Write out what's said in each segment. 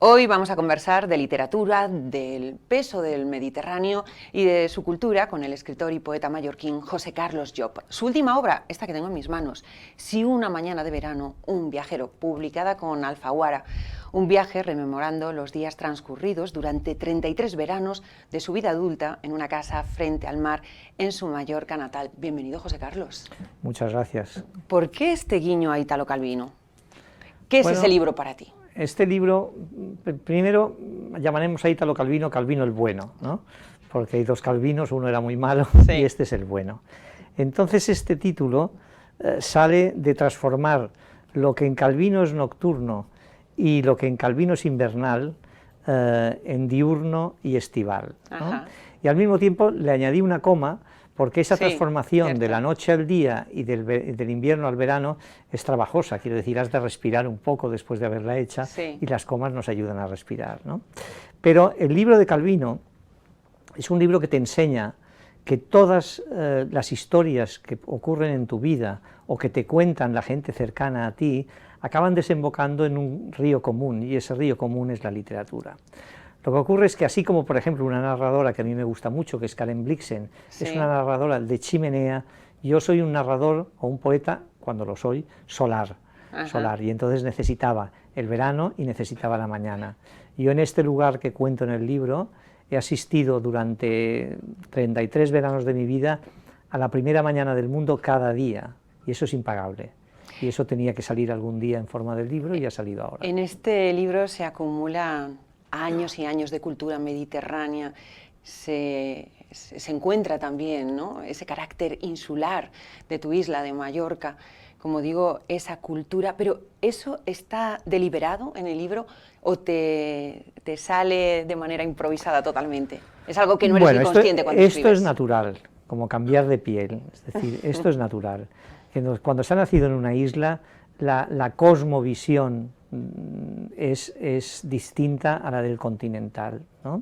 Hoy vamos a conversar de literatura, del peso del Mediterráneo y de su cultura con el escritor y poeta mallorquín José Carlos Llop. Su última obra, esta que tengo en mis manos, Si una mañana de verano, un viajero, publicada con Alfaguara. Un viaje rememorando los días transcurridos durante 33 veranos de su vida adulta en una casa frente al mar en su Mallorca natal. Bienvenido, José Carlos. Muchas gracias. ¿Por qué este guiño a Italo Calvino? ¿Qué es ese libro para ti? Este libro, primero llamaremos a Italo Calvino Calvino el bueno, ¿no? Porque hay dos Calvinos, uno era muy malo y este es el bueno. Entonces este título sale de transformar lo que en Calvino es nocturno y lo que en Calvino es invernal en diurno y estival, ¿no? Y al mismo tiempo le añadí una coma, porque esa transformación de la noche al día y del invierno al verano es trabajosa, quiero decir, has de respirar un poco después de haberla hecha, y las comas nos ayudan a respirar, ¿no? Pero el libro de Calvino es un libro que te enseña que todas las historias que ocurren en tu vida o que te cuentan la gente cercana a ti acaban desembocando en un río común, y ese río común es la literatura. Lo que ocurre es que así como, por ejemplo, una narradora que a mí me gusta mucho, que es Karen Blixen, es una narradora de chimenea, yo soy un narrador o un poeta, cuando lo soy, solar, y entonces necesitaba el verano y necesitaba la mañana. Yo en este lugar que cuento en el libro he asistido durante 33 veranos de mi vida a la primera mañana del mundo cada día, y eso es impagable. Y eso tenía que salir algún día en forma de libro y ha salido ahora. En este libro se acumulan años y años de cultura mediterránea, se encuentra también, ¿no?, ese carácter insular de tu isla, de Mallorca, como digo, esa cultura, pero ¿eso está deliberado en el libro o te sale de manera improvisada totalmente? ¿Es algo que no eres muy consciente cuando escribes? Esto es natural, como cambiar de piel, es decir, esto es natural. Cuando se ha nacido en una isla, la cosmovisión es distinta a la del continental, ¿no?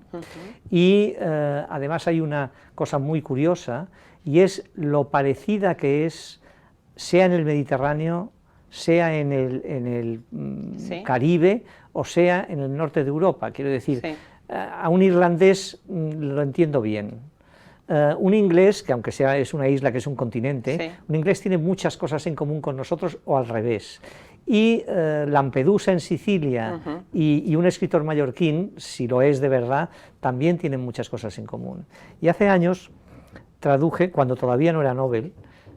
Y además hay una cosa muy curiosa, y es lo parecida que es, sea en el Mediterráneo, sea en el Caribe, o sea en el norte de Europa. Quiero decir, a un irlandés lo entiendo bien. Un inglés, que aunque es una isla que es un continente, un inglés tiene muchas cosas en común con nosotros, o al revés. Y Lampedusa en Sicilia y un escritor mallorquín, si lo es de verdad, también tienen muchas cosas en común. Y hace años traduje, cuando todavía no era Nobel,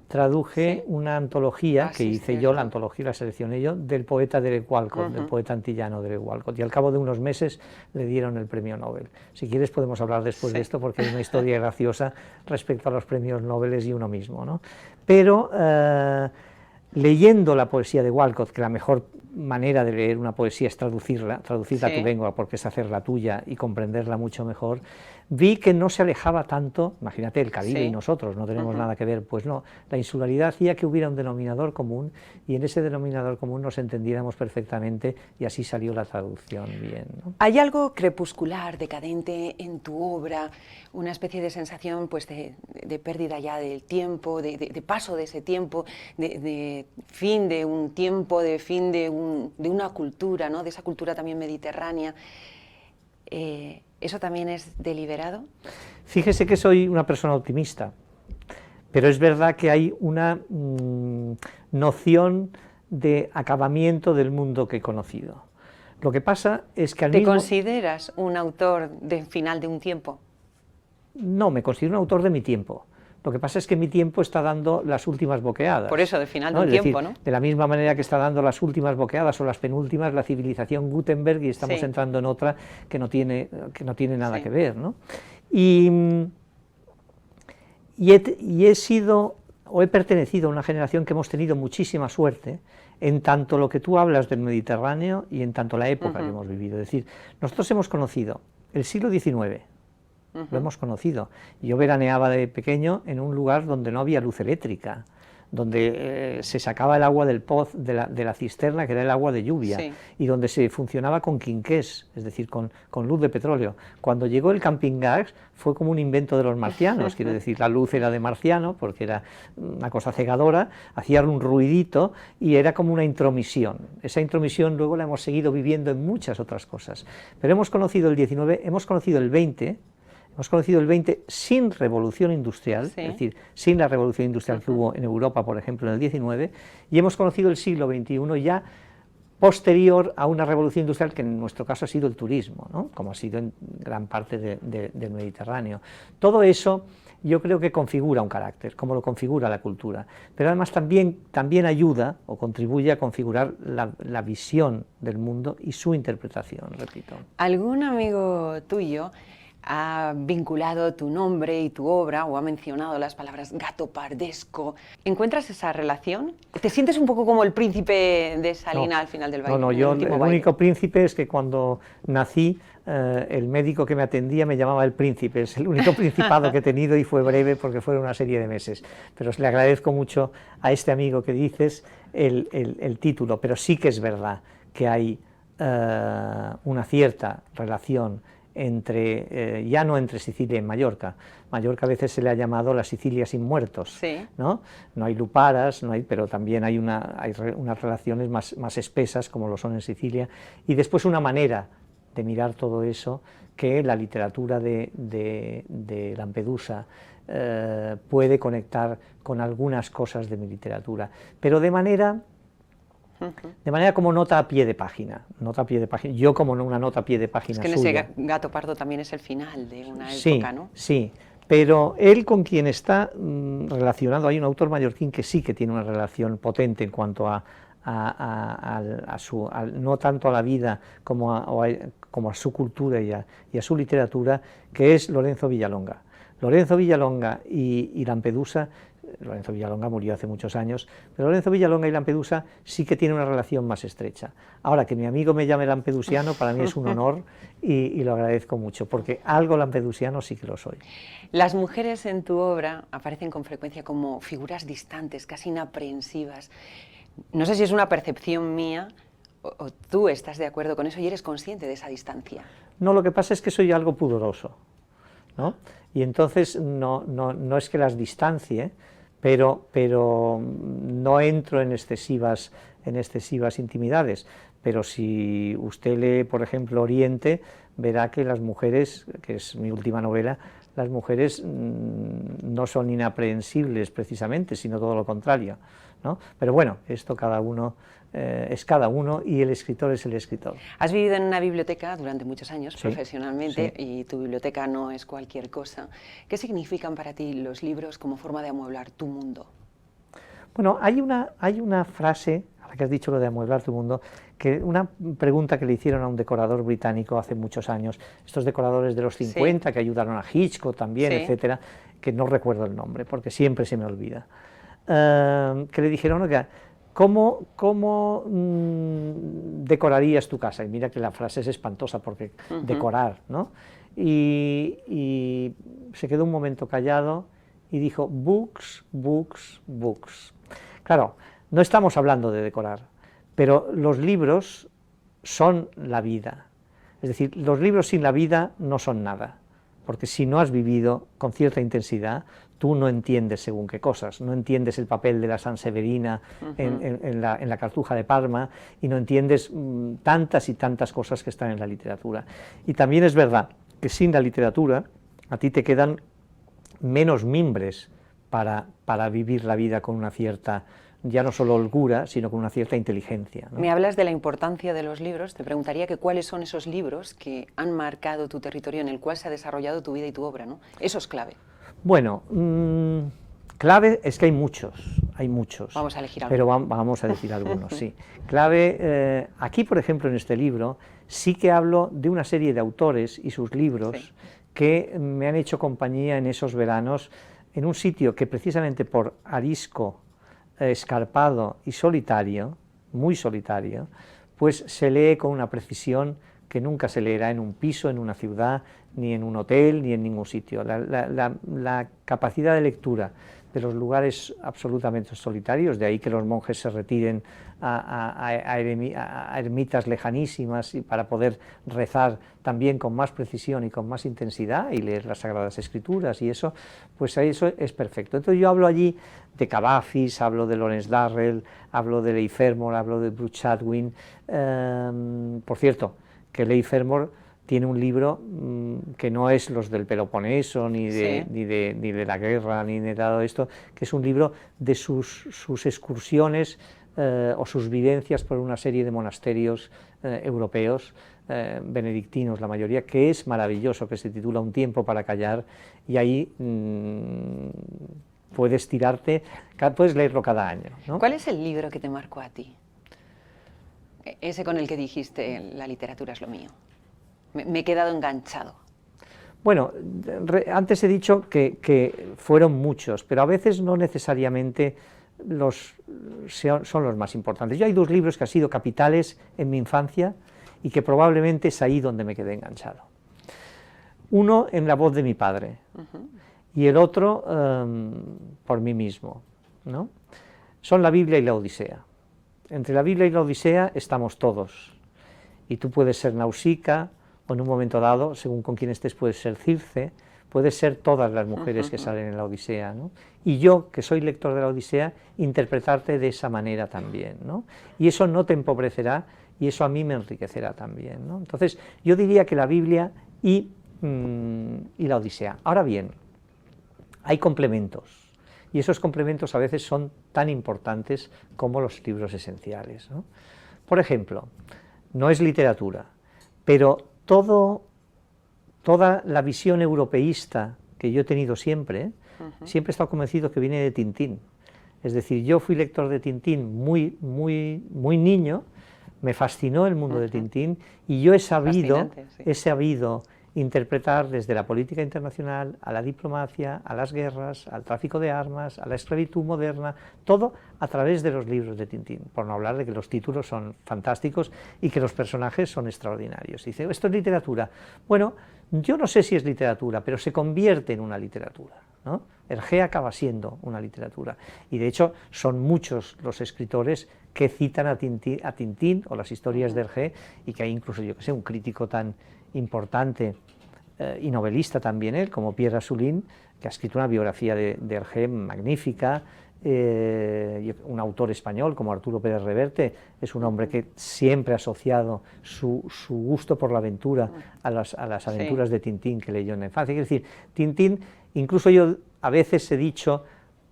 traduje una antología que hice yo, la antología la seleccioné yo, del poeta Derek Walcott, del poeta antillano Derek Walcott, y al cabo de unos meses le dieron el premio Nobel. Si quieres podemos hablar después de esto, porque hay una historia graciosa respecto a los premios Nobel y uno mismo, ¿no? Pero leyendo la poesía de Walcott, que la mejor manera de leer una poesía es traducirla a tu lengua, porque es hacerla tuya y comprenderla mucho mejor, vi que no se alejaba tanto, imagínate, el Caribe y nosotros no tenemos nada que ver, pues no, la insularidad hacía que hubiera un denominador común, y en ese denominador común nos entendiéramos perfectamente, y así salió la traducción bien, ¿no? ¿Hay algo crepuscular, decadente en tu obra, una especie de sensación, pues, de pérdida ya del tiempo, de paso de ese tiempo, de fin de un tiempo, de fin de una cultura, ¿no?, de esa cultura también mediterránea? ¿Eso también es deliberado? Fíjese que soy una persona optimista, pero es verdad que hay una noción de acabamiento del mundo que he conocido. Lo que pasa es que ¿Te consideras un autor del final de un tiempo? No, me considero un autor de mi tiempo. Lo que pasa es que mi tiempo está dando las últimas boqueadas. Por eso, del final de un tiempo, ¿no? De la misma manera que está dando las últimas boqueadas o las penúltimas la civilización Gutenberg, y estamos entrando en otra que no tiene nada que ver, ¿no? Y he sido, o he pertenecido a una generación que hemos tenido muchísima suerte, en tanto lo que tú hablas del Mediterráneo y en tanto la época que hemos vivido. Es decir, nosotros hemos conocido el siglo XIX, lo hemos conocido. Yo veraneaba de pequeño en un lugar donde no había luz eléctrica, donde se sacaba el agua del de la cisterna, que era el agua de lluvia, sí, y donde se funcionaba con quinqués, es decir, con luz de petróleo. Cuando llegó el camping gas fue como un invento de los marcianos, quiero decir, la luz era de marciano, porque era una cosa cegadora, hacía un ruidito y era como una intromisión. Esa intromisión luego la hemos seguido viviendo en muchas otras cosas, pero hemos conocido el 19, hemos conocido el 20, hemos conocido el 20 sin revolución industrial, sí, es decir, sin la revolución industrial que hubo en Europa, por ejemplo, en el 19, y hemos conocido el siglo XXI ya posterior a una revolución industrial que en nuestro caso ha sido el turismo, ¿no? Como ha sido en gran parte del Mediterráneo. Todo eso yo creo que configura un carácter, como lo configura la cultura, pero además también ayuda o contribuye a configurar la visión del mundo y su interpretación, repito. ¿Algún amigo tuyo ha vinculado tu nombre y tu obra o ha mencionado las palabras gatopardesco? ¿Encuentras esa relación? ¿Te sientes un poco como el príncipe de Salina al final del baile? No, yo el único príncipe es que cuando nací el médico que me atendía me llamaba el príncipe, es el único principado que he tenido y fue breve porque fueron una serie de meses, pero le agradezco mucho a este amigo que dices el título, pero sí que es verdad que hay una cierta relación entre, ya no entre Sicilia y Mallorca. Mallorca a veces se le ha llamado la Sicilia sin muertos, sí, ¿no? No hay luparas, no hay, pero también hay unas relaciones más espesas como lo son en Sicilia, y después una manera de mirar todo eso que la literatura de Lampedusa puede conectar con algunas cosas de mi literatura, pero de manera como nota a pie de página, yo como una nota a pie de página es que suya. en ese gato pardo también es el final de una sí, época, ¿no? Sí, pero él con quien está relacionado, hay un autor mallorquín que sí que tiene una relación potente en cuanto no tanto a la vida como a su cultura y a su literatura, que es Lorenzo Villalonga. Lorenzo Villalonga y Lampedusa, Lorenzo Villalonga murió hace muchos años, pero Lorenzo Villalonga y Lampedusa sí que tienen una relación más estrecha. Ahora, que mi amigo me llame lampedusiano para mí es un honor y lo agradezco mucho, porque algo lampedusiano sí que lo soy. Las mujeres en tu obra aparecen con frecuencia como figuras distantes, casi inaprehensivas. No sé si es una percepción mía o tú estás de acuerdo con eso y eres consciente de esa distancia. No, lo que pasa es que soy algo pudoroso, ¿no? Y entonces no es que las distancie, pero no entro en excesivas intimidades. Pero si usted lee, por ejemplo, Oriente, verá que las mujeres, que es mi última novela, las mujeres no son inaprehensibles precisamente, sino todo lo contrario, ¿no? Pero bueno, esto cada uno es cada uno y el escritor es el escritor. Has vivido en una biblioteca durante muchos años, sí, profesionalmente, sí. Y tu biblioteca no es cualquier cosa. ¿Qué significan para ti los libros como forma de amueblar tu mundo? Bueno, hay una frase, ahora que has dicho lo de amueblar tu mundo, una pregunta que le hicieron a un decorador británico hace muchos años, estos decoradores de los 50 sí. que ayudaron a Hitchcock también, sí. etcétera, que no recuerdo el nombre porque siempre se me olvida, que le dijeron, oiga, ¿cómo decorarías tu casa? Y mira que la frase es espantosa porque decorar, ¿no? Y se quedó un momento callado y dijo, books, books, books. Claro, no estamos hablando de decorar, pero los libros son la vida. Es decir, los libros sin la vida no son nada, porque si no has vivido con cierta intensidad, tú no entiendes según qué cosas, no entiendes el papel de la Sanseverina en la Cartuja de Parma y no entiendes tantas y tantas cosas que están en la literatura. Y también es verdad que sin la literatura a ti te quedan menos mimbres para vivir la vida con una cierta, ya no solo holgura, sino con una cierta inteligencia, ¿no? Me hablas de la importancia de los libros, te preguntaría que cuáles son esos libros que han marcado tu territorio en el cual se ha desarrollado tu vida y tu obra, ¿no? Eso es clave. Bueno, clave es que hay muchos. Vamos a elegir algunos. Pero vamos a decir algunos, sí. Clave, aquí por ejemplo en este libro sí que hablo de una serie de autores y sus libros sí. que me han hecho compañía en esos veranos, en un sitio que precisamente por arisco, escarpado y solitario, muy solitario, pues se lee con una precisión que nunca se leerá en un piso, en una ciudad, ni en un hotel, ni en ningún sitio. La capacidad de lectura de los lugares absolutamente solitarios, de ahí que los monjes se retiren a ermitas lejanísimas y para poder rezar también con más precisión y con más intensidad y leer las Sagradas Escrituras y eso, pues eso es perfecto. Entonces yo hablo allí de Cavafis, hablo de Lawrence Durrell, hablo de Leigh Fermor, hablo de Bruce Chatwin. Por cierto, que Leigh Fermor tiene un libro que no es los del Peloponeso, ni de la guerra, ni de todo esto, que es un libro de sus excursiones o sus vivencias por una serie de monasterios europeos, benedictinos la mayoría, que es maravilloso, que se titula Un tiempo para callar, y ahí puedes tirarte, puedes leerlo cada año, ¿no? ¿Cuál es el libro que te marcó a ti? Ese con el que dijiste, la literatura es lo mío. Me he quedado enganchado. Bueno, antes he dicho que fueron muchos, pero a veces no necesariamente son los más importantes. Yo hay dos libros que han sido capitales en mi infancia y que probablemente es ahí donde me quedé enganchado. Uno en la voz de mi padre y el otro por mí mismo, ¿no? Son la Biblia y la Odisea. Entre la Biblia y la Odisea estamos todos, y tú puedes ser Nausicaa, o en un momento dado, según con quién estés, puedes ser Circe, puedes ser todas las mujeres que salen en la Odisea, ¿no? Y yo, que soy lector de la Odisea, interpretarte de esa manera también, ¿no? Y eso no te empobrecerá, y eso a mí me enriquecerá también, ¿no? Entonces, yo diría que la Biblia y la Odisea. Ahora bien, hay complementos, y esos complementos a veces son tan importantes como los libros esenciales, ¿no? Por ejemplo, no es literatura, pero toda la visión europeísta que yo he tenido siempre, siempre he estado convencido que viene de Tintín. Es decir, yo fui lector de Tintín muy niño, me fascinó el mundo de Tintín, y yo he sabido interpretar desde la política internacional, a la diplomacia, a las guerras, al tráfico de armas, a la esclavitud moderna, todo a través de los libros de Tintín, por no hablar de que los títulos son fantásticos y que los personajes son extraordinarios. Dice, ¿esto es literatura? Bueno, yo no sé si es literatura, pero se convierte en una literatura, ¿no? Hergé acaba siendo una literatura, y de hecho son muchos los escritores que citan a Tintín o las historias de Hergé, y que hay incluso, yo que sé, un crítico tan importante y novelista también él, como Pierre Assoulin, que ha escrito una biografía de Hergé magnífica. Un autor español como Arturo Pérez Reverte es un hombre que siempre ha asociado su gusto por la aventura a las aventuras de Tintín que leyó en la infancia. Es decir, Tintín, incluso yo a veces he dicho,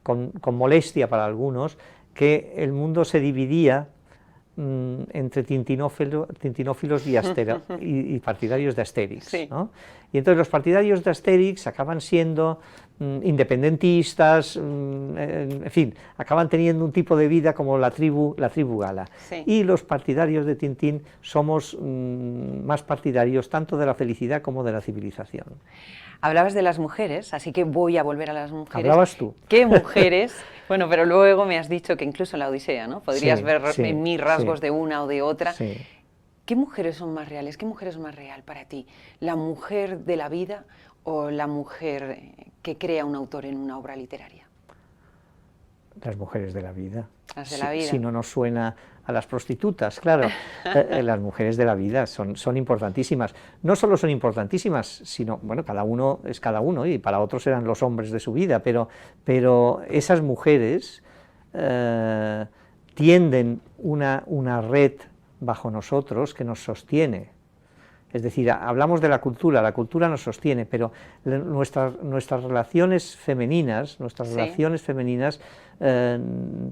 con molestia para algunos, que el mundo se dividía entre tintinófilos y partidarios de Astérix, ¿no? Y entonces los partidarios de Astérix acaban siendo independentistas, en fin, acaban teniendo un tipo de vida como la tribu gala. Y los partidarios de Tintín somos más partidarios tanto de la felicidad como de la civilización. Hablabas de las mujeres, así que voy a volver a las mujeres. Hablabas tú. ¿Qué mujeres? Bueno, pero luego me has dicho que incluso en la Odisea, ¿no? Podrías ver en mí rasgos de una o de otra. ¿Qué mujeres son más reales? ¿Qué mujer es más real para ti? ¿La mujer de la vida o la mujer que crea un autor en una obra literaria? Las mujeres de la vida. Las de la vida. Si no nos suena a las prostitutas, claro. Las mujeres de la vida son importantísimas. No solo son importantísimas, sino, bueno, cada uno es cada uno, y para otros eran los hombres de su vida, pero esas mujeres tienden una red bajo nosotros que nos sostiene. Es decir, hablamos de la cultura nos sostiene, pero nuestras relaciones femeninas,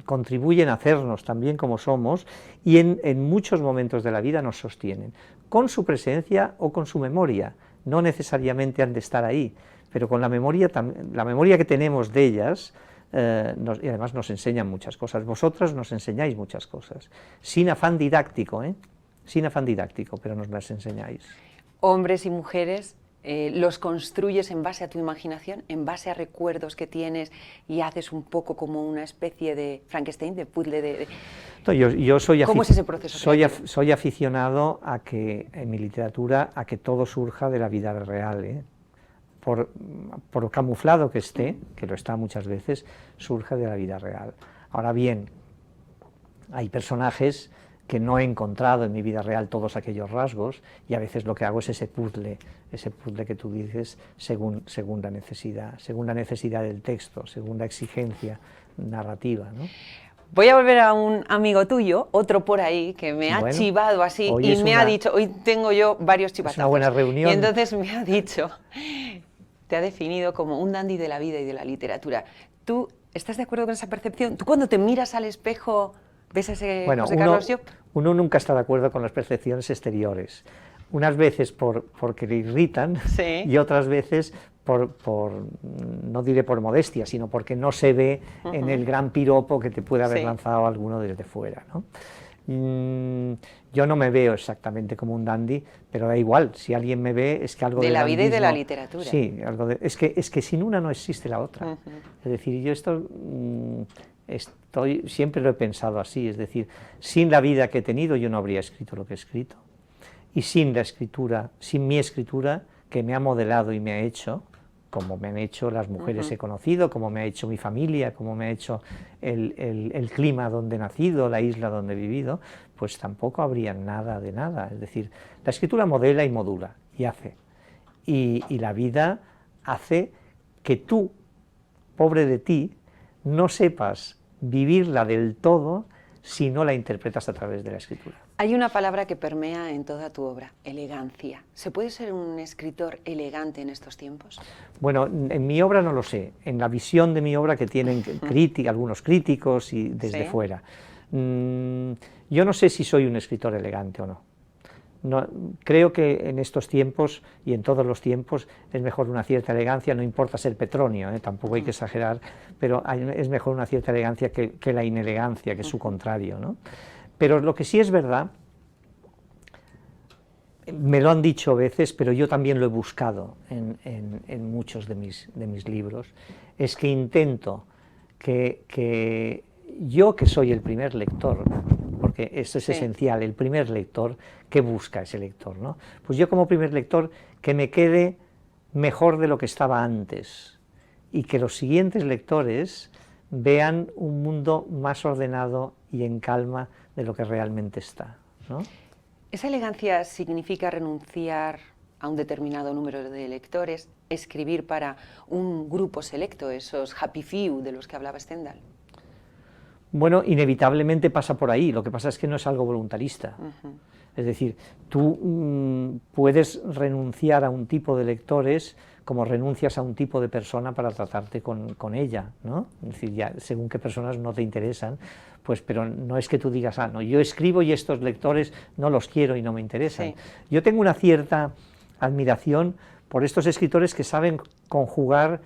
contribuyen a hacernos también como somos, y en muchos momentos de la vida nos sostienen, con su presencia o con su memoria. No necesariamente han de estar ahí, pero con la memoria que tenemos de ellas, y además nos enseñan muchas cosas. Vosotras nos enseñáis muchas cosas, sin afán didáctico, sin afán didáctico, pero nos las enseñáis. Hombres y mujeres, los construyes en base a tu imaginación, en base a recuerdos que tienes, y haces un poco como una especie de Frankenstein, de puzzle No, yo soy ¿Cómo es ese proceso? Soy aficionado a que, en mi literatura, a que todo surja de la vida real, por camuflado que esté, que lo está muchas veces, surge de la vida real. Ahora bien, hay personajes que no he encontrado en mi vida real todos aquellos rasgos, y a veces lo que hago es ese puzzle que tú dices según la necesidad del texto, según la exigencia narrativa, ¿no? Voy a volver a un amigo tuyo, otro por ahí, que me ha chivado así y me ha dicho, hoy tengo yo varios chivatazos. Es una buena reunión. Y entonces me ha dicho, te ha definido como un dandy de la vida y de la literatura. ¿Tú estás de acuerdo con esa percepción? ¿Tú cuando te miras al espejo ves a ese José Carlos Llop? Uno nunca está de acuerdo con las percepciones exteriores. Unas veces porque le irritan, sí, y otras veces no diré por modestia, sino porque no se ve en el gran piropo que te puede haber lanzado alguno desde fuera, ¿no? Yo no me veo exactamente como un dandy, pero da igual, si alguien me ve es que algo de la vida y de la literatura. Sí, es que sin una no existe la otra. Es decir, yo siempre lo he pensado así, es decir, sin la vida que he tenido yo no habría escrito lo que he escrito, y sin la escritura, sin mi escritura que me ha modelado y me ha hecho, como me han hecho las mujeres que he conocido, como me ha hecho mi familia, como me ha hecho el clima donde he nacido, la isla donde he vivido, pues tampoco habría nada de nada. Es decir, la escritura modela y modula, y hace, y la vida hace que tú, pobre de ti, no sepas vivirla del todo si no la interpretas a través de la escritura. Hay una palabra que permea en toda tu obra, elegancia. ¿Se puede ser un escritor elegante en estos tiempos? Bueno, en mi obra no lo sé, en la visión de mi obra que tienen algunos críticos y desde fuera. Yo no sé si soy un escritor elegante o no. Creo que en estos tiempos y en todos los tiempos es mejor una cierta elegancia, no importa ser Petronio, tampoco hay que exagerar, pero es mejor una cierta elegancia que la inelegancia, que es su contrario, ¿no? Pero lo que sí es verdad, me lo han dicho veces, pero yo también lo he buscado en muchos de mis libros, es que intento que yo, que soy el primer lector, porque eso es esencial, el primer lector, ¿qué busca ese lector, ¿no? Pues yo como primer lector, que me quede mejor de lo que estaba antes, y que los siguientes lectores vean un mundo más ordenado y en calma de lo que realmente está, ¿no? ¿Esa elegancia significa renunciar a un determinado número de lectores, escribir para un grupo selecto, esos happy few de los que hablaba Stendhal? Bueno, inevitablemente pasa por ahí, lo que pasa es que no es algo voluntarista. Es decir, tú puedes renunciar a un tipo de lectores como renuncias a un tipo de persona para tratarte con ella, ¿no? Es decir, ya según qué personas no te interesan, pues, pero no es que tú digas, no, yo escribo y estos lectores no los quiero y no me interesan. Sí. Yo tengo una cierta admiración por estos escritores que saben conjugar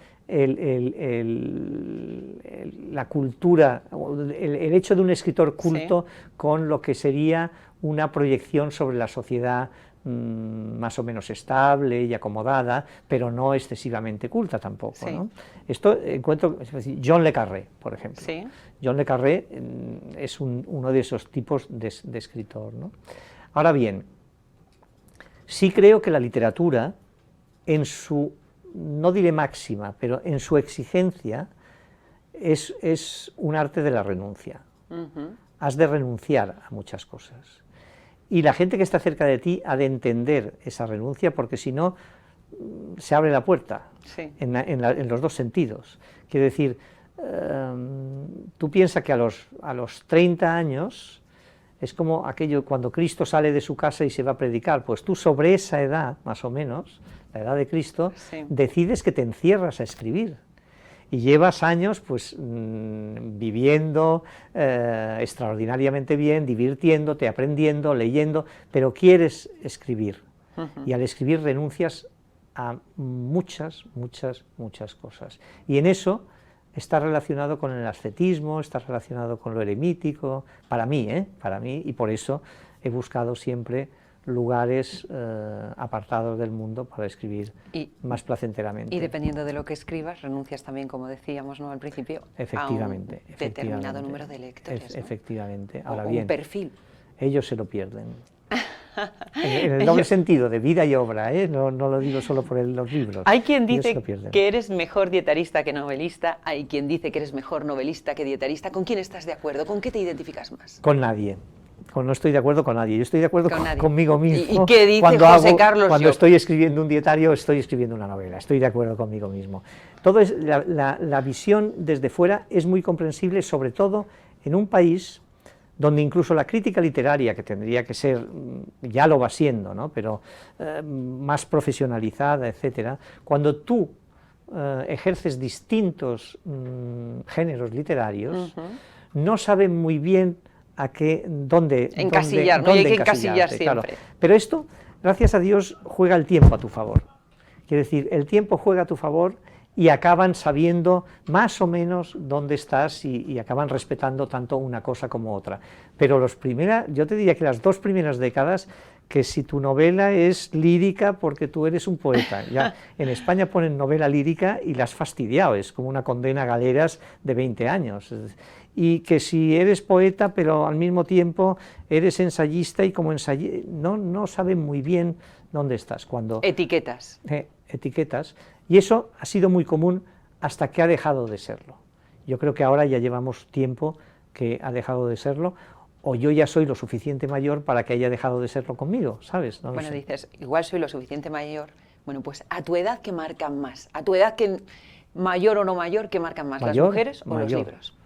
la cultura, el hecho de un escritor culto con lo que sería una proyección sobre la sociedad más o menos estable y acomodada, pero no excesivamente culta tampoco, ¿no? Esto encuentro, es decir, John le Carré, por ejemplo. John le Carré es uno de esos tipos de escritor, ¿no? Ahora bien, sí creo que la literatura, en su, no diré máxima, pero en su exigencia, es un arte de la renuncia. Has de renunciar a muchas cosas. Y la gente que está cerca de ti ha de entender esa renuncia, porque si no, se abre la puerta en los dos sentidos. Quiero decir, tú piensas que a los 30 años es como aquello cuando Cristo sale de su casa y se va a predicar, pues tú sobre esa edad, más o menos, la edad de Cristo, decides que te encierras a escribir. Y llevas años pues viviendo extraordinariamente bien, divirtiéndote, aprendiendo, leyendo, pero quieres escribir. Y al escribir renuncias a muchas cosas. Y en eso está relacionado con el ascetismo, está relacionado con lo eremítico, para mí, y por eso he buscado siempre lugares apartados del mundo para escribir más placenteramente. Y dependiendo de lo que escribas, renuncias también, como decíamos, ¿no?, al principio, a un determinado número de lectores, ¿no? Efectivamente. Ahora bien, un perfil. Ellos se lo pierden. En el doble sentido de vida y obra, ¿eh? No lo digo solo por los libros. Hay quien dice que eres mejor dietarista que novelista, hay quien dice que eres mejor novelista que dietarista. ¿Con quién estás de acuerdo? ¿Con qué te identificas más? Con nadie. No estoy de acuerdo con nadie, yo estoy de acuerdo conmigo mismo. ¿Y qué dice José Carlos? Cuando estoy escribiendo un dietario, estoy escribiendo una novela, estoy de acuerdo conmigo mismo. La visión desde fuera es muy comprensible, sobre todo en un país donde incluso la crítica literaria, que tendría que ser, ya lo va siendo, ¿no? Pero más profesionalizada, etcétera, cuando tú ejerces distintos géneros literarios, no saben muy bien dónde encasillar, no hay que encasillar siempre. Claro. Pero esto, gracias a Dios, juega el tiempo a tu favor. Quiere decir, el tiempo juega a tu favor y acaban sabiendo más o menos dónde estás y acaban respetando tanto una cosa como otra. Pero yo te diría que las 2 primeras décadas, que si tu novela es lírica porque tú eres un poeta, ya en España ponen novela lírica y la has fastidiado, es como una condena a galeras de 20 años. Y que si eres poeta, pero al mismo tiempo eres ensayista y como ensayista no saben muy bien dónde estás. Etiquetas. Etiquetas, y eso ha sido muy común hasta que ha dejado de serlo. Yo creo que ahora ya llevamos tiempo que ha dejado de serlo, o yo ya soy lo suficiente mayor para que haya dejado de serlo conmigo, ¿sabes? No lo sé. Dices, igual soy lo suficiente mayor. Bueno, pues a tu edad, ¿qué marcan más? A tu edad, mayor o no mayor, ¿qué marcan más? ¿Las mujeres o los libros?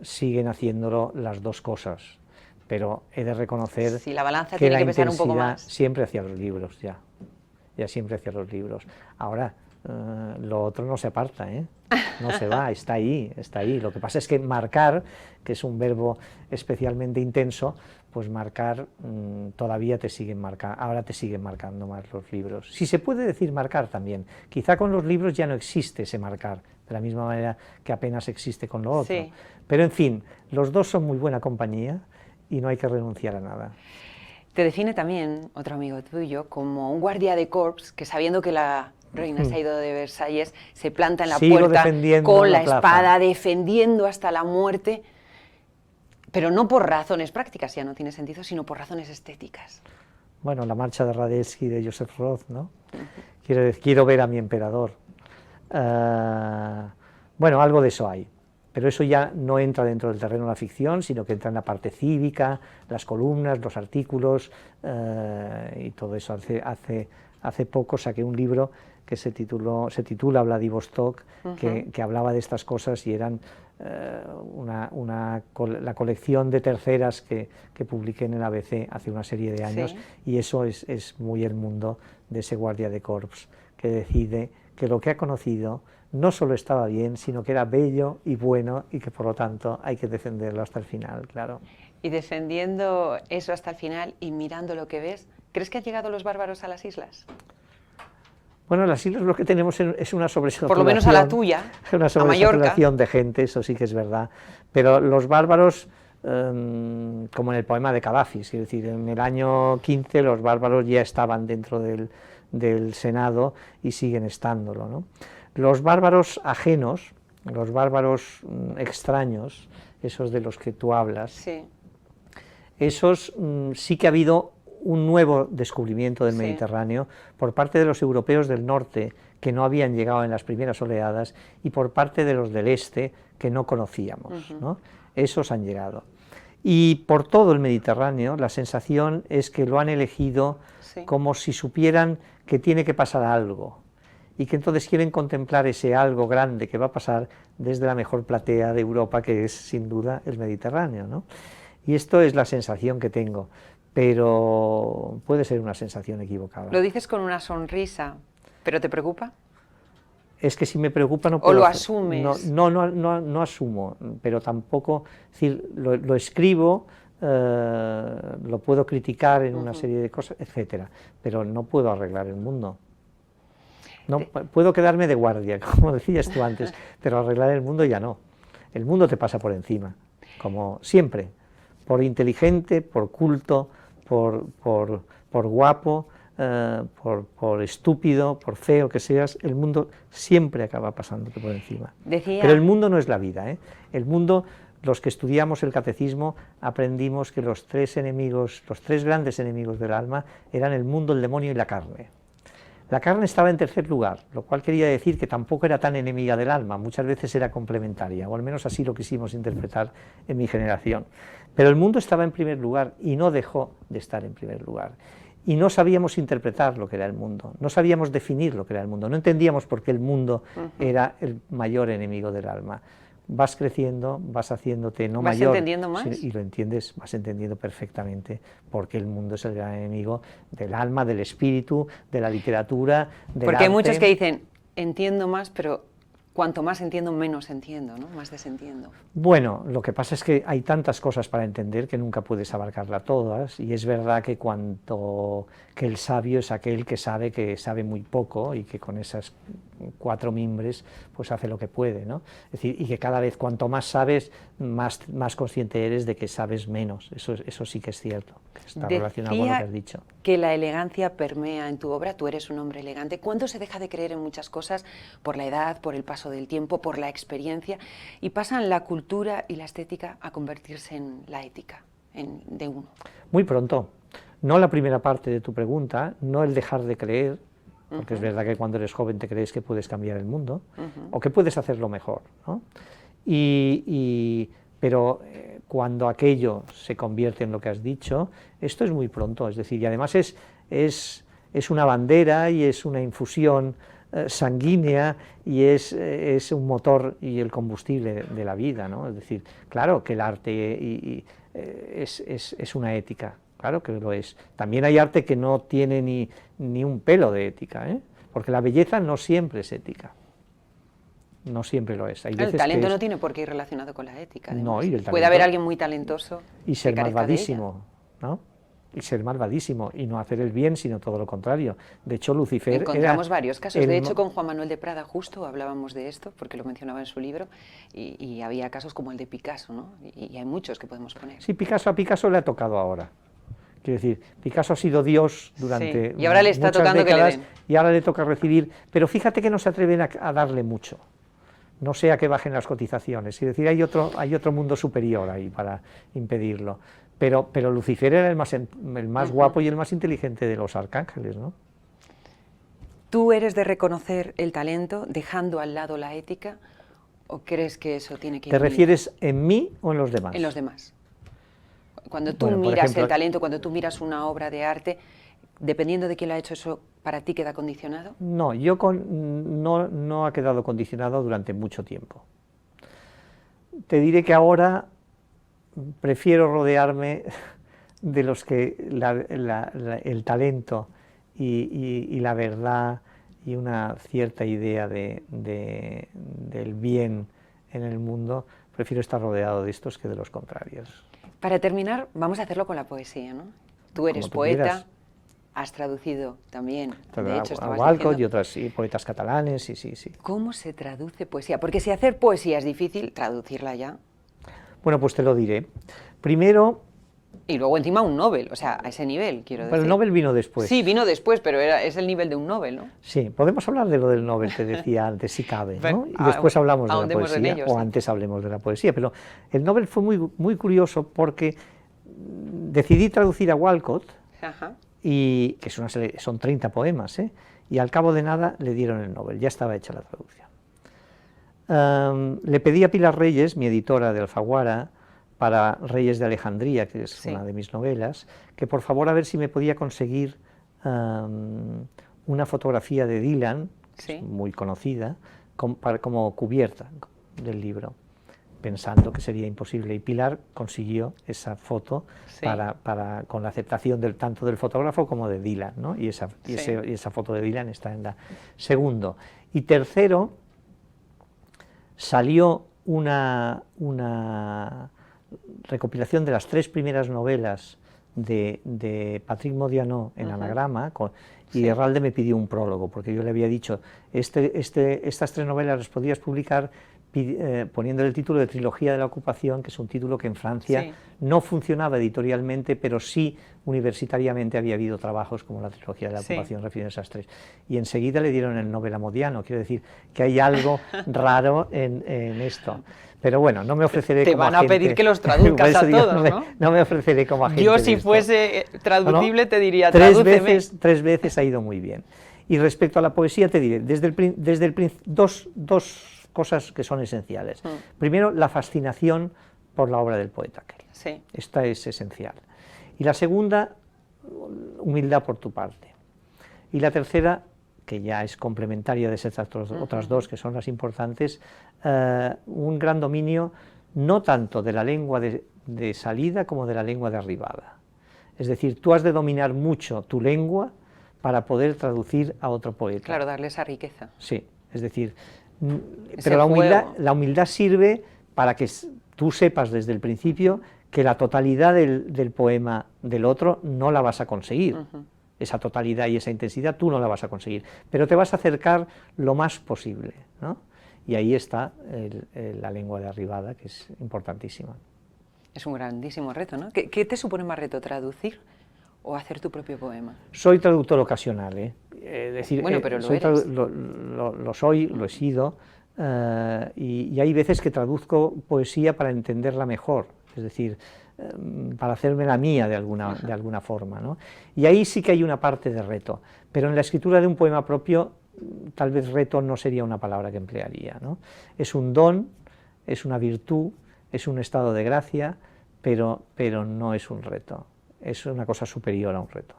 Siguen haciéndolo las dos cosas, pero he de reconocer si la balanza tiene que pesar un poco más. Siempre hacia los libros, ya siempre hacia los libros. Ahora, lo otro no se aparta, no se va, está ahí. Lo que pasa es que marcar, que es un verbo especialmente intenso, pues marcar todavía te siguen marcando, ahora te siguen marcando más los libros. Si se puede decir marcar también, quizá con los libros ya no existe ese marcar, de la misma manera que apenas existe con lo otro. Sí. Pero en fin, los dos son muy buena compañía y no hay que renunciar a nada. Te define también otro amigo tuyo como un guardia de corps que, sabiendo que la reina se ha ido de Versalles, se planta en la puerta con la espada, defendiendo hasta la muerte, pero no por razones prácticas, ya no tiene sentido, sino por razones estéticas. Bueno, la marcha de Radetzky de Joseph Roth, ¿no? Quiero ver a mi emperador. Bueno, algo de eso hay. Pero eso ya no entra dentro del terreno de la ficción, sino que entra en la parte cívica, las columnas, los artículos y todo eso. Hace poco saqué un libro que se titula Vladivostok, que hablaba de estas cosas y eran la colección de terceras que publiqué en el ABC hace una serie de años, sí. Y eso es muy el mundo de ese guardia de corps que decide que lo que ha conocido no solo estaba bien, sino que era bello y bueno y que por lo tanto hay que defenderlo hasta el final, claro. Y defendiendo eso hasta el final y mirando lo que ves, ¿crees que han llegado los bárbaros a las islas? Bueno, las islas lo que tenemos es una sobresaturación. Por lo menos a la tuya, una sobresaturación de gente, eso sí que es verdad. Pero los bárbaros, como en el poema de Cadafi, es decir, en el año 15 los bárbaros ya estaban dentro del Senado y siguen estándolo, ¿no? Los bárbaros ajenos, los bárbaros extraños, esos de los que tú hablas, sí. Esos sí que ha habido un nuevo descubrimiento del Mediterráneo por parte de los europeos del norte, que no habían llegado en las primeras oleadas, y por parte de los del este, que no conocíamos, ¿no? Esos han llegado. Y por todo el Mediterráneo la sensación es que lo han elegido como si supieran que tiene que pasar algo, y que entonces quieren contemplar ese algo grande que va a pasar desde la mejor platea de Europa, que es sin duda el Mediterráneo, ¿no? Y esto es la sensación que tengo, pero puede ser una sensación equivocada. Lo dices con una sonrisa, ¿pero te preocupa? Es que si me preocupa no puedo... ¿O lo asumes? No asumo, pero tampoco, es decir, lo escribo, lo puedo criticar en una serie de cosas, etcétera, pero no puedo arreglar el mundo. No, puedo quedarme de guardia, como decías tú antes, pero arreglar el mundo ya no. El mundo te pasa por encima, como siempre, por inteligente, por culto, por guapo, por estúpido, por feo que seas, el mundo siempre acaba pasándote por encima. Pero el mundo no es la vida, ¿eh? El mundo, los que estudiamos el catecismo aprendimos que los tres grandes enemigos del alma eran el mundo, el demonio y la carne. La carne estaba en tercer lugar, lo cual quería decir que tampoco era tan enemiga del alma, muchas veces era complementaria, o al menos así lo quisimos interpretar en mi generación. Pero el mundo estaba en primer lugar y no dejó de estar en primer lugar. Y no sabíamos interpretar lo que era el mundo, no sabíamos definir lo que era el mundo, no entendíamos por qué el mundo era el mayor enemigo del alma. Vas creciendo, vas haciéndote no mayor. ¿Vas entendiendo más? Y lo entiendes, vas entendiendo perfectamente porque el mundo es el gran enemigo del alma, del espíritu, de la literatura, del Porque hay arte. muchos que dicen, entiendo más, pero cuanto más entiendo, menos entiendo, ¿no? Más desentiendo. Bueno, lo que pasa es que hay tantas cosas para entender que nunca puedes abarcarlas todas, y es verdad que que el sabio es aquel que sabe muy poco y que con esas 4 mimbres pues hace lo que puede, ¿no? Es decir, y que cada vez cuanto más sabes, más consciente eres de que sabes menos. Eso sí que es cierto, está relacionado con lo que has dicho. Que la elegancia permea en tu obra, tú eres un hombre elegante. ¿Cuándo se deja de creer en muchas cosas por la edad, por el paso del tiempo, por la experiencia, y pasan la cultura y la estética a convertirse en la ética, de uno? Muy pronto. No la primera parte de tu pregunta, no el dejar de creer, porque es verdad que cuando eres joven te crees que puedes cambiar el mundo, o que puedes hacerlo mejor, ¿no? Pero cuando aquello se convierte en lo que has dicho, esto es muy pronto, es decir, y además es una bandera y es una infusión sanguínea y es un motor y el combustible de la vida, ¿no? Es decir, claro que el arte es una ética, claro que lo es. También hay arte que no tiene ni un pelo de ética, ¿eh? Porque la belleza no siempre es ética. No siempre lo es. Hay veces el talento que no tiene por qué ir relacionado con la ética. No, y el talento, puede haber alguien muy talentoso y ser que carezca malvadísimo, ¿no? Y ser malvadísimo y no hacer el bien, sino todo lo contrario. De hecho, Lucifer encontramos varios casos. De hecho, con Juan Manuel de Prada justo hablábamos de esto, porque lo mencionaba en su libro, y había casos como el de Picasso, ¿no? Y hay muchos que podemos poner. Sí, a Picasso le ha tocado ahora. Quiero decir, Picasso ha sido Dios durante sí, y ahora le está tocando décadas, que le den. Y ahora le toca recibir, pero fíjate que no se atreven a darle mucho. No sea que bajen las cotizaciones. Es decir, hay otro mundo superior ahí para impedirlo. Pero Lucifer era el más guapo y el más inteligente de los arcángeles, ¿no? ¿Tú eres de reconocer el talento dejando al lado la ética, o crees que eso tiene que ir? ¿Te refieres en mí o en los demás? En los demás. Cuando tú miras el talento, cuando tú miras una obra de arte, dependiendo de quién lo ha hecho, ¿eso para ti queda condicionado? No, no ha quedado condicionado durante mucho tiempo. Te diré que ahora prefiero rodearme de los que el talento y la verdad y una cierta idea del bien en el mundo, prefiero estar rodeado de estos que de los contrarios. Para terminar, vamos a hacerlo con la poesía, ¿no? Tú eres poeta, has traducido también, de hecho estabas Walcott y otros poetas catalanes, sí. ¿Cómo se traduce poesía? Porque si hacer poesía es difícil, traducirla ya. Bueno, pues te lo diré. Primero... Y luego encima un Nobel, o sea, a ese nivel, quiero decir. Pero el Nobel vino después. Sí, vino después, pero es el nivel de un Nobel, ¿no? Sí, podemos hablar de lo del Nobel, te decía antes, si cabe, ¿no? Y después hablamos de la poesía, o antes hablemos de la poesía. Pero el Nobel fue muy curioso porque decidí traducir a Walcott, y que son 30 poemas, ¿eh? Y al cabo de nada le dieron el Nobel, ya estaba hecha la traducción. Le pedí a Pilar Reyes, mi editora de Alfaguara, para Reyes de Alejandría, que es una de mis novelas, que por favor a ver si me podía conseguir una fotografía de Dylan, que es muy conocida, como cubierta del libro, pensando que sería imposible. Y Pilar consiguió esa foto con la aceptación tanto del fotógrafo como de Dylan, ¿no? Y esa foto de Dylan está en la... Segundo. Y tercero, salió una recopilación de las 3 primeras novelas de Patrick Modiano en anagrama, y Herralde me pidió un prólogo, porque yo le había dicho, estas 3 novelas las podías publicar, poniéndole el título de Trilogía de la Ocupación, que es un título que en Francia Sí. no funcionaba editorialmente, pero sí universitariamente había habido trabajos como la Trilogía de la Sí. Ocupación refiriéndose a esas tres. Y enseguida le dieron el Nobel a Modiano, quiero decir que hay algo raro en esto. Pero bueno, no me ofreceré Te como van a agente. pedir que los Por traduzcas eso a digo, todos, ¿no? No me ofreceré como agente Yo de si esto. fuese traducible No, te diría, tres tradúceme. veces ha ido muy bien. Y respecto a la poesía te diré, dos cosas que son esenciales. Primero, la fascinación por la obra del poeta Kelly. Sí. Esta es esencial. Y la segunda, humildad por tu parte. Y la tercera, que ya es complementaria de esas otras dos, que son las importantes, un gran dominio no tanto de la lengua de salida como de la lengua de arribada. Es decir, tú has de dominar mucho tu lengua para poder traducir a otro poeta. Claro, darle esa riqueza. Sí, es decir, Ese pero juego. la humildad sirve para que tú sepas desde el principio que la totalidad del poema del otro no la vas a conseguir. Esa totalidad y esa intensidad tú no la vas a conseguir, pero te vas a acercar lo más posible, ¿no? Y ahí está la lengua de arribada, que es importantísima. Es un grandísimo reto, ¿no? ¿Qué te supone más reto, traducir o hacer tu propio poema? Soy traductor ocasional, ¿eh? Decir, Bueno, pero lo soy eres. lo soy, lo he sido, y hay veces que traduzco poesía para entenderla mejor, es decir, para hacerme la mía de alguna forma, ¿no? Y ahí sí que hay una parte de reto, pero en la escritura de un poema propio, tal vez reto no sería una palabra que emplearía, ¿no? Es un don, es una virtud, es un estado de gracia, pero no es un reto, es una cosa superior a un reto.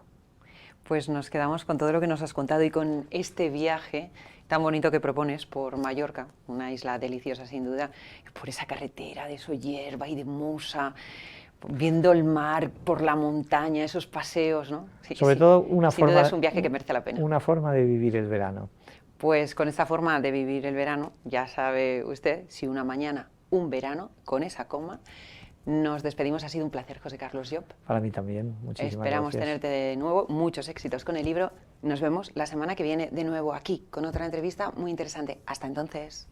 Pues nos quedamos con todo lo que nos has contado y con este viaje tan bonito que propones por Mallorca, una isla deliciosa sin duda, por esa carretera de Soller, Vall de Musa, viendo el mar por la montaña, esos paseos, ¿no? Sí, Sobre todo una sin forma, duda es un viaje que merece la pena. Una forma de vivir el verano. Pues con esta forma de vivir el verano, ya sabe usted, si una mañana, un verano, con esa coma, nos despedimos. Ha sido un placer, José Carlos Llop. Para mí también, muchísimas Esperamos gracias. tenerte de nuevo, muchos éxitos con el libro. Nos vemos la semana que viene de nuevo aquí, con otra entrevista muy interesante. Hasta entonces.